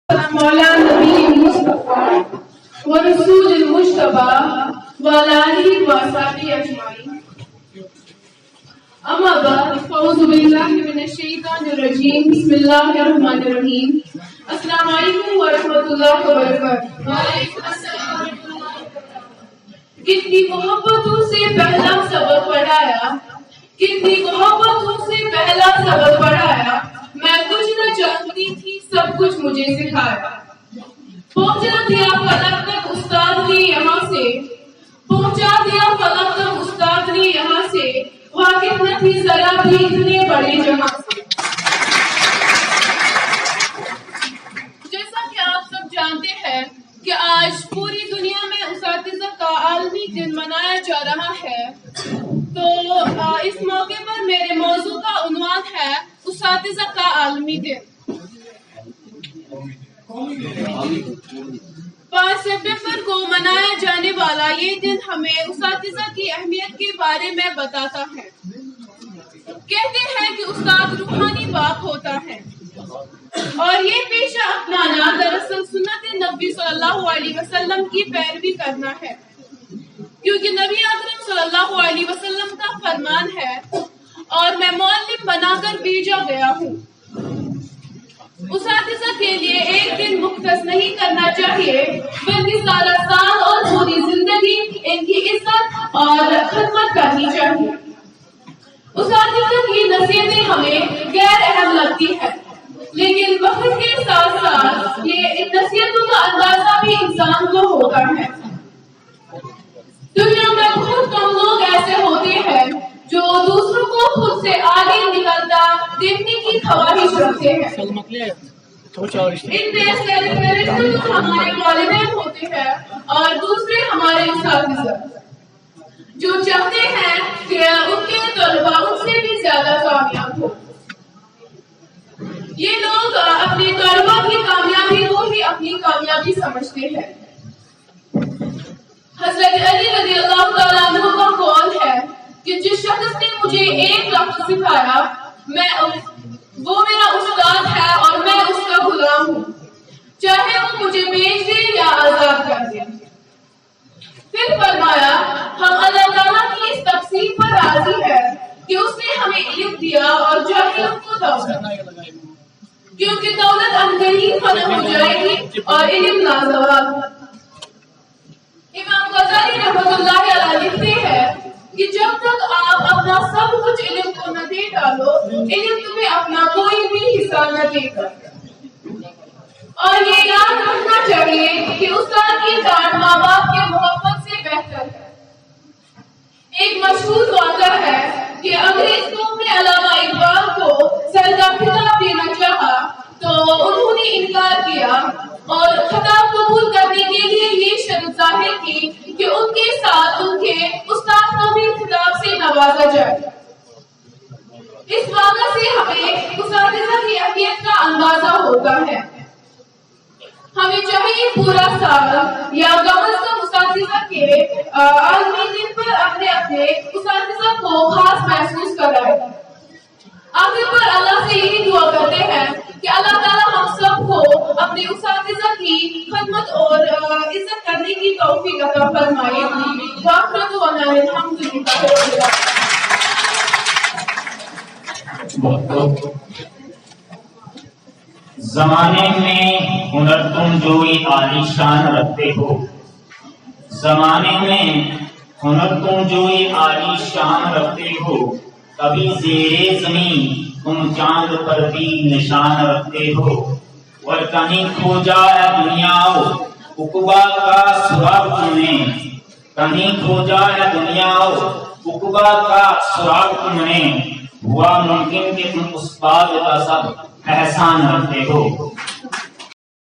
مولا نبی مصطفیٰ ورسول المجتبى وعلى آله وصحبه أجمعين. أما بعد فأعوذ بالله من الشيطان الرجيم. بسم الله الرحمن الرحيم. السلام علیکم ورحمۃ اللہ وبرکاتہ. وعلیکم السلام. کتنی محبتوں سے پہلا سبق پڑھایا، کتنی محبتوں سے پہلا سبق پڑھایا، میں کچھ نہ جانتی تھی سب کچھ مجھے سکھایا. پہنچا دیا فلک تک استاد نے یہاں سے، پہنچا دیا فلک تک استاد نے یہاں سے، واقف نہ تھی ذرا بھی اتنے بڑے جہاں سے. جیسا کہ آپ سب جانتے ہیں کہ آج پوری دنیا میں اساتذہ کا عالمی دن منایا جا رہا ہے، تو اس موقع پر میرے موضوع کا عنوان ہے اساتذہ کا عالمی دن. 5 ستمبر کو منایا جانے والا یہ دن ہمیں اساتذہ کی اہمیت کے بارے میں بتاتا ہے. کہتے ہیں کہ استاد روحانی باپ ہوتا ہے، اور یہ پیشہ اپنانا دراصل سنت نبی صلی اللہ علیہ وسلم کی پیروی کرنا ہے، کیونکہ نبی اکرم صلی اللہ علیہ وسلم کا فرمان ہے اور میں معلم بنا کر بھیجا گیا ہوں. اساتذہ کے لیے ایک دن مختص نہیں کرنا چاہیے، بلکہ سارا سال اور پوری زندگی ان کی عزت اور خدمت کرنی چاہیے. اساتذہ کی نصیحتیں ہمیں غیر اہم لگتی ہیں، لیکن وقت کے ساتھ ساتھ یہ ان نصیحتوں کا اندازہ بھی انسان کو ہوتا ہے. دنیا میں بہت کم لوگ ایسے ہوتے ہیں جو دوسروں کو خود سے آگے نکلتا دیکھنے کی خواہش رکھتے ہیں. ان میں سے ہمارے والدین ہوتے ہیں اور دوسرے ہمارے اساتذہ، جو چاہتے ہیں کہ ان کے طلباء ان سے بھی زیادہ کامیاب ہو. یہ لوگ اپنے طلباء کی کامیابی کو بھی اپنی کامیابی سمجھتے ہیں. حضرت علی رضی اللہ تعالیٰ عنہ کا قول ہے کہ جس شخص نے مجھے ایک لفظ سکھایا وہ میرا استاد ہے اور میں اس کا غلام ہوں، چاہے وہ مجھے بیچ دے یا آزاد کر دے. پھر فرمایا ہم اللہ تعالیٰ کی اس تقسیم پر راضی ہے کہ اس نے ہمیں علم دیا اور جاہلوں کو دولت، کیونکہ دولت عنقریب ختم ہو جائے گی اور علم لازوال. امام غزالی رحمۃ اللہ علیہ لکھتے ہیں کہ جب تک آپ اپنا سب کچھ علم کو نہ دے ڈالو، علم تمہیں اپنا کوئی بھی حصہ نہ دے گا. اور یہ یاد رکھنا چاہیے کہ استاد کی ڈانٹ ماں باپ کے محبت سے بہتر ہے. ایک مشہور واقعہ ہے کہ انگریز قوم نے علامہ اقبال کو سر کا خطاب دینا چاہا تو انہوں نے انکار کیا اور خطاب قبول کرنے کے لیے یہ شرط ظاہر کی کہ ان کے ساتھ ان کے استاد کو بھی خطاب سے نوازا جائے. اس واقعہ سے ہمیں اساتذہ کی اہمیت کا اندازہ ہوتا ہے. ہمیں چاہیے پورا سال یا کم از کم اساتذہ کے عالمی دن پر اپنے اپنے اساتذہ کو خاص محسوس کرائے. آخر پر اللہ سے یہی دعا کرتے ہیں کہ اللہ تعالیٰ ہم سب کو اپنے اساتذہ کی خدمت اور عزت کرنے کی توفیق عطا فرمائے. وآخر دعوانا الحمدللہ رب العالمین. زمانے میں ہنر تم جوئی عالی شان رکھتے ہو، زمانے میں ہنر تم جوئی عالی شان رکھتے ہو، کبھی زیر زمین تم چاند پر بھی نشان رکھتے ہو. اور کہیں کھو جائے دنیا عقبہ کا سراغ تم نے، کہیں کھو جائے دنیا عقبہ کا سراغ تم نے، ہوا ممکن کہ تم اس بات کا سب احسان رکھتے ہو.